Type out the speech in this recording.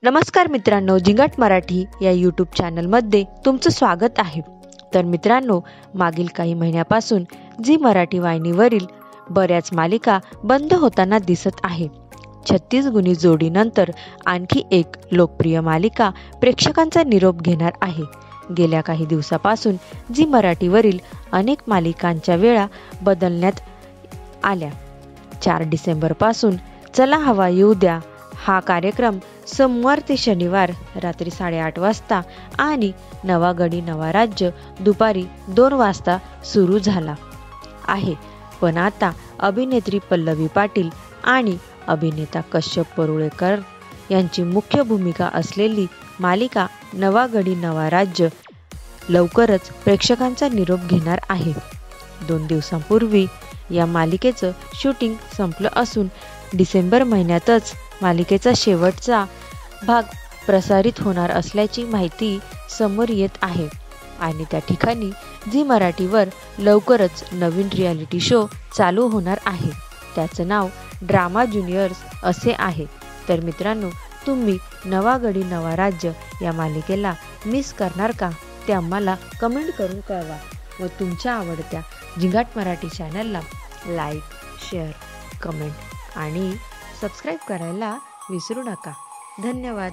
नमस्कार मित्रांनो, जिंगाट मराठी या यूट्यूब चॅनलमध्ये तुमचं स्वागत आहे। तर मित्रांनो, मागील काही महिन्यापासून झी मराठी वाहिनीवरील बऱ्याच मालिका बंद होताना दिसत आहे। 36 गुणी जोडीनंतर आणखी एक लोकप्रिय मालिका प्रेक्षकांचा निरोप घेणार आहे। गेल्या काही दिवसापासून झी मराठीवरील अनेक मालिकांच्या वेळा बदलण्यात आल्या। 4 डिसेंबरपासून चला हवा येऊ द्या हा कार्यक्रम सोमवार ते शनिवार रात्री 8:30 वाजता आणि नवा गडी नवा राज्य दुपारी 2 वाजता सुरू झाला आहे। पण आता अभिनेत्री पल्लवी पाटील आणि अभिनेता कश्यप परुळेकर यांची मुख्य भूमिका असलेली मालिका नवा गडी नवा राज्य लवकरच प्रेक्षकांचा निरोप घेणार आहे। 2 दिवसांपूर्वी या मालिकेचं शूटिंग संपलं असून डिसेंबर महिन्यातच मालिकेचा शेवटचा भाग प्रसारित होणार असल्याची माहिती समोर येत आहे आणि त्या ठिकाणी झी मराठीवर लवकरच नवीन रियालिटी शो चालू होणार आहे। त्याचं नाव ड्रामा ज्युनियर्स असे आहे। तर मित्रांनो, तुम्ही नवा गडी नवा राज्य या मालिकेला मिस करणार का ते आम्हाला कमेंट करून कळवा व तुमच्या आवडत्या जिंगाट मराठी चॅनलला लाईक, शेअर, कमेंट आणि सबस्क्राईब करायला विसरू नका। धन्यवाद।